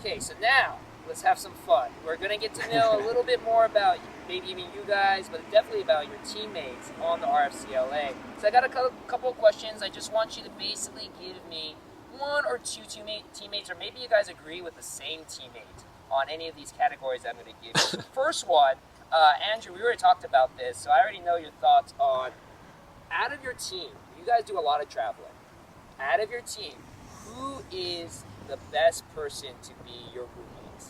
Okay, so now let's have some fun. We're going to get to know a little bit more about maybe even you guys, but definitely about your teammates on the RFCLA. So I got a couple of questions. I just want you to basically give me one or two teammates, or maybe you guys agree with the same teammate on any of these categories I'm going to give you. The first one, Andrew, we already talked about this, so I already know your thoughts on, out of your team, you guys do a lot of traveling. Out of your team, who is the best person to be your roommate?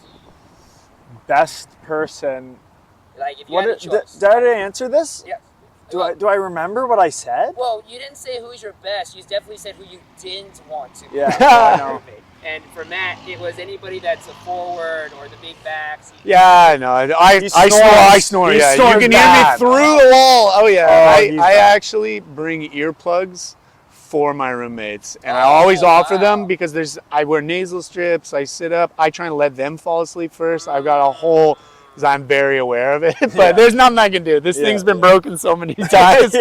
Best person. Like, if you had a choice. Did I answer this? Yes. Do I remember what I said? Well, you didn't say who's your best. You definitely said who you didn't want to be your roommate. And for Matt, it was anybody that's a forward or the big backs. Yeah, I know. I snore. Yeah, you can hear me through the wall. Oh yeah. I actually bring earplugs for my roommates, and I always offer them because I wear nasal strips. I sit up. I try and let them fall asleep first. I've got a whole. Because I'm very aware of it, but there's nothing I can do. This thing's been broken so many times.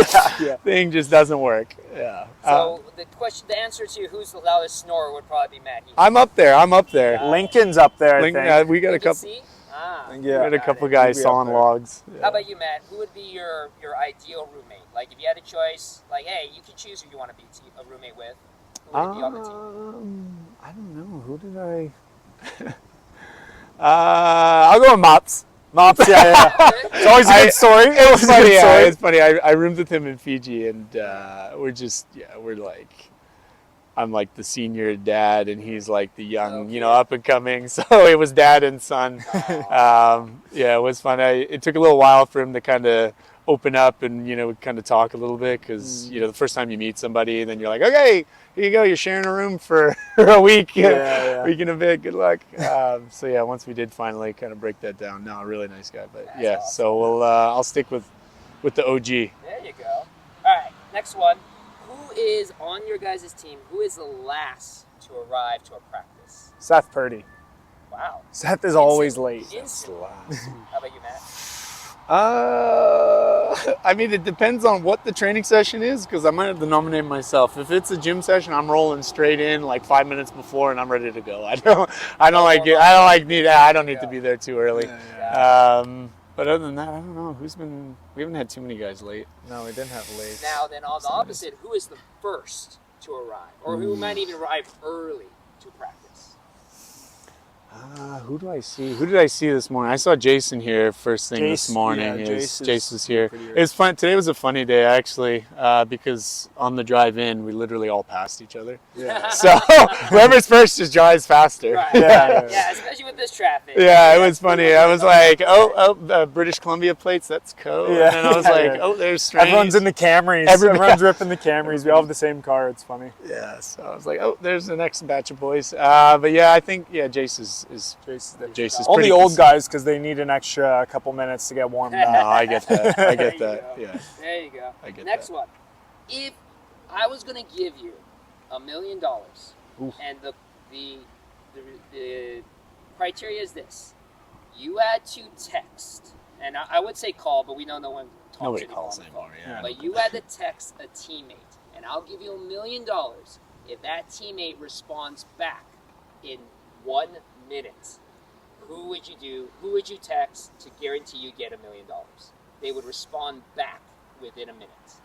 Thing just doesn't work. Yeah. So the answer to who's the loudest snorer would probably be Matt. I'm up there. Lincoln's up there. I think. We got a couple. We got a couple guys sawing logs. Yeah. How about you, Matt? Who would be your ideal roommate? Like, if you had a choice, like, hey, you can choose who you want to be a roommate with. Who would be on the team? I don't know. Who did I? I'll go with Mops. Mops, yeah. It's always a good story. It was funny. Yeah, it's funny. I roomed with him in Fiji, and we're like, I'm like the senior dad, and he's like the young, up and coming. So it was dad and son. It was fun. It took a little while for him to kind of open up and kind of talk a little bit, because the first time you meet somebody, and then you're like, okay, here you go, you're sharing a room for a week, week and a bit, good luck. Once we did finally kind of break that down, no, a really nice guy, but awesome. So I'll stick with the OG. There you go. All right, next one. Who is on your guys' team? Who is the last to arrive to a practice? Seth Purdy. Wow. Seth is always late. How about you, Matt? I mean, it depends on what the training session is, because I might have to nominate myself. If it's a gym session, I'm rolling straight in like 5 minutes before, and I'm ready to go. I don't need to be there too early. But other than that, I don't know. We haven't had too many guys late. No, we didn't have late. Now then, on the opposite, who is the first to arrive, or who might even arrive early to practice? Who do I see? Who did I see this morning? I saw Jason here first thing this morning. Jace was here. It was fun. Today was a funny day, actually, because on the drive in, we literally all passed each other. Yeah. So whoever's first just drives faster. Right. Yeah, especially with this traffic. Yeah, it was funny. I was like, British Columbia plates, that's Coe. Yeah. And then I was like, there's Strange. Everyone's in the Camrys. Everyone's ripping the Camrys. We all have the same car. It's funny. Yeah, so I was like, there's the next batch of boys. But yeah, I think, Jace is all the old guys, because they need an extra couple minutes to get warmed up. No, I get that. Yeah. There you go. I get Next one. If I was going to give you $1 million, and the criteria is this: you had to text, and I would say call, but we know no one talks. Nobody calls anymore. Yeah. But you had to text a teammate, and I'll give you $1 million if that teammate responds back in 1 minute. Who would you text to guarantee you get $1 million? They would respond back within a minute.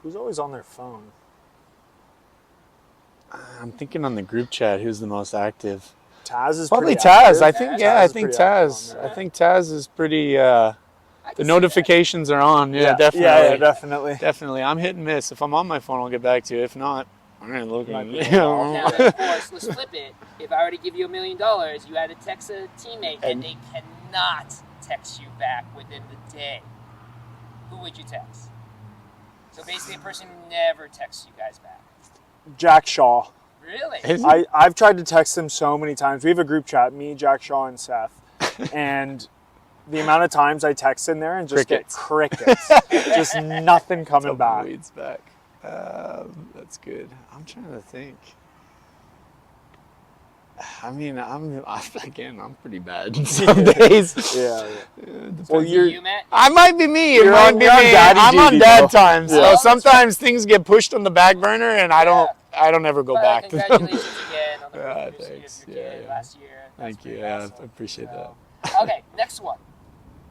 Who's always on their phone? I'm thinking on the group chat, who's the most active? Taz is probably Taz. I think I think Taz. I think Taz is pretty. The notifications are on. Yeah, definitely. Yeah, definitely. Definitely. I'm hit and miss. If I'm on my phone, I'll get back to you. If not, I'm gonna look at it. Now, of course, let's flip it. If I were to give you $1 million, you had to text a teammate, and they cannot text you back within the day. Who would you text? So basically, a person who never texts you guys back. Jack Shaw. Really? I've tried to text him so many times. We have a group chat, me, Jack Shaw, and Seth. And the amount of times I text in there and just get crickets. Just nothing coming back. Weeds back. That's good. I'm trying to think. I mean, I'm pretty bad some days. Yeah. Well, you, Matt? I might be me. You're on I'm on dad time, so sometimes things get pushed on the back burner, and I don't ever go back to them. Congratulations again on Thanks. Your kid last year. Thank you. Awesome. I appreciate that. Okay, next one.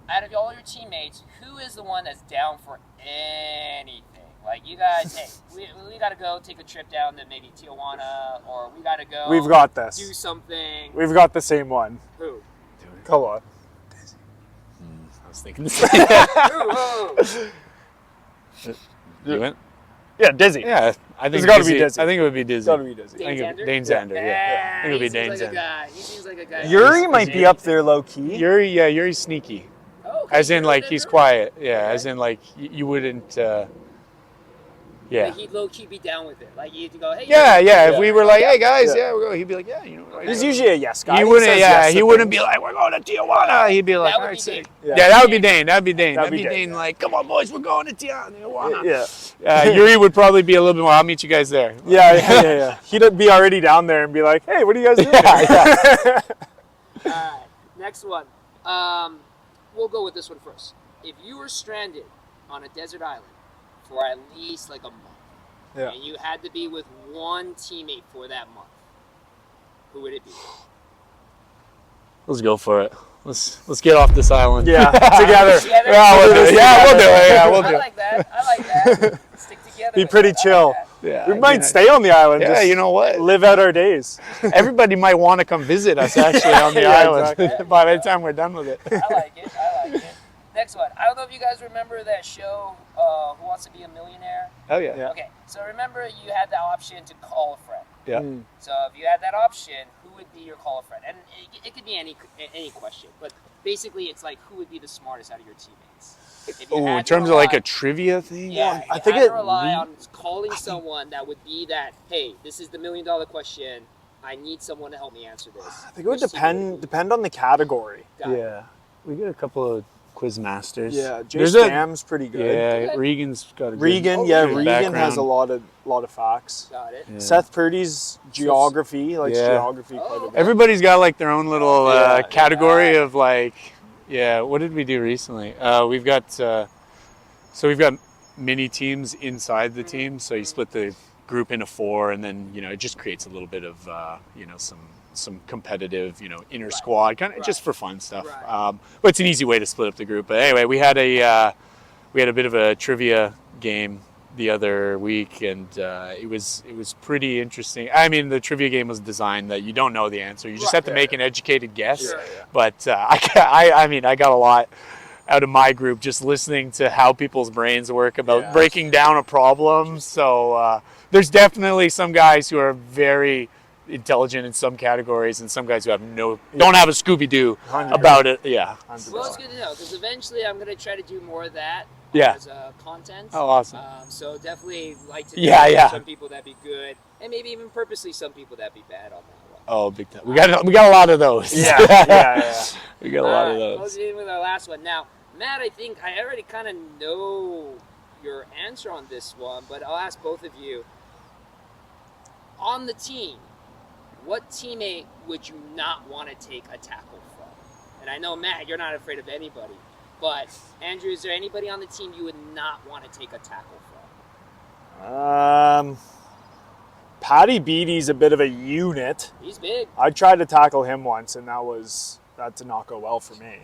Out of all your teammates, who is the one that's down for anything? Like, you guys, hey, we got to go take a trip down to maybe Tijuana, or we got to go. We've got this. Do something. We've got the same one. Who? Come on. I was thinking the same. Who? You went? Yeah, Dizzy. Yeah, I think It's gotta be Dizzy. I think it would be Dizzy. It's got to be Dizzy. Dane Zander? Dane Zander, yeah. I think it would be he Dane seems like a Zander. guy. He seems like a guy. Yuri might be up there low key. Yuri's sneaky. Oh, okay. As in, like, he's Zander? quiet. Yeah, Okay. as in, like, you wouldn't, yeah. Like, he'd low-key be down with it. Like, you'd go, hey. Yeah, you- yeah. If we were like, hey guys, Yeah. yeah, we'll go. He'd be like, yeah, you know. He's usually a yes guy. He wouldn't. says Yeah, yes to he wouldn't be things. like, we're going to Tijuana. He'd be like, That would all be right, sick. Dane. Yeah, that would be Dane. That'd be Dane. That'd That'd be be Dane, Dane. Like, come on, boys, we're going to Tijuana. Yeah. Yuri would probably be a little bit more. I'll meet you guys there. Yeah. He'd be already down there and be like, hey, what are you guys doing? Yeah. All right, next one. We'll go with this one first. If you were stranded on a desert island for at least like a month, Yeah. and you had to be with one teammate for that month, who would it be? Let's go for it. Let's get off this island. Yeah, together. Together? Yeah, we'll do it. Yeah, we'll do it. Yeah, we'll I do it. like that. I like that. Stick together. Be with pretty it. I chill. like that. Yeah, We might stay on the island. Yeah, just you know what? live out our days. Everybody might want to come visit us actually on the Yeah, island exactly. by the time we're done with it. I like it. Next one. I don't know if you guys remember that show, Who Wants to Be a Millionaire? Oh yeah. Yeah. Okay, so remember you had the option to call a friend. Yeah. So if you had that option, who would be your call a friend? And it could be any question, but basically it's like who would be the smartest out of your teammates? If you Oh, had in to terms of like rely- a trivia thing. Yeah, I I think think had it to rely re- on calling someone that would be that. Hey, this is the $1 million question. I need someone to help me answer this. I think it would depend on the category. Got it. Yeah. We get a couple of quiz masters. Yeah, Jay There's a- Stam's pretty good. Yeah, Good. Regan's got a good Regan, Oh, yeah, really? Regan has background. a lot of facts. Got it. Yeah. Seth Purdy's geography, he likes Yeah. geography quite a Oh, bit. Everybody's got like their own little Yeah. category of like, yeah. What did we do recently? We've got mini teams inside the team. So you split the group into 4, and then it just creates a little bit of some competitive inner squad kind of just for fun stuff. Right. But it's an easy way to split up the group. But anyway, we had a bit of a trivia game the other week, and it was pretty interesting. I mean, the trivia game was designed that you don't know the answer; you just have to make an educated guess. Sure. But I mean, I got a lot out of my group just listening to how people's brains work about breaking down a problem. So there's definitely some guys who are very intelligent in some categories, and some guys who have don't have a Scooby-Doo 100%. about it. Yeah. 100%. Well, it's good to know because eventually I'm gonna try to do more of that Yeah. as content. Oh, awesome. So definitely like to Yeah, know yeah. some people that be good, and maybe even purposely some people that be bad on that one. Oh, big time. We got a lot of those. Yeah. We got a lot of All right, those. Closing in with our last one. Now, Matt, I think I already kind of know your answer on this one, but I'll ask both of you. On the team, what teammate would you not want to take a tackle from? And I know, Matt, you're not afraid of anybody, but Andrew, is there anybody on the team you would not want to take a tackle from? Patty Beattie's a bit of a unit. He's big. I tried to tackle him once, and that did not go well for me.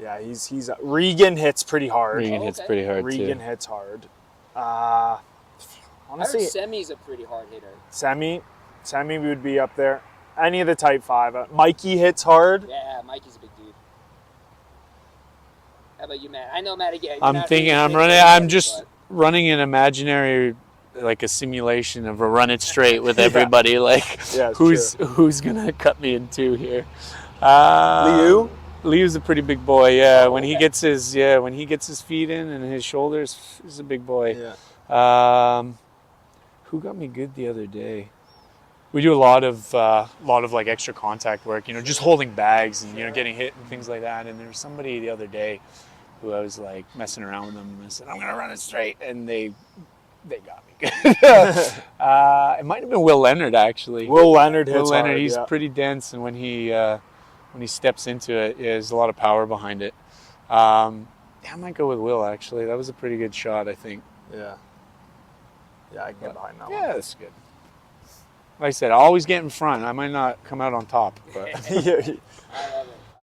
Yeah, he's Regan hits pretty hard. Regan hits pretty hard Regan too. hits hard. I Honestly, heard Semi's a pretty hard hitter. Semi would be up there. Any of the type 5. Mikey hits hard. Yeah, Mikey's a big dude. How about you, Matt? I know, Matt, again. I'm thinking. I'm just running an imaginary, like a simulation of a run it straight with everybody. Like, Yeah, it's who's gonna cut me in 2 here? Liu? Liu's a pretty big boy. Yeah, when he gets his feet in and his shoulders, he's a big boy. Yeah. Who got me good the other day? We do a lot of like extra contact work, just holding bags and getting hit and things like that. And there was somebody the other day who I was like messing around with them, and I said, "I'm gonna run it straight," and they got me good. It might have been Will Leonard actually. Will Leonard hits Will Leonard, hard. he's yeah. pretty dense, and when he steps into it, there's a lot of power behind it. I might go with Will actually. That was a pretty good shot, I think. Yeah. Yeah, I can get behind that Yeah, one. that's good. like I said, I always get in front. I might not come out on top, but Yeah. I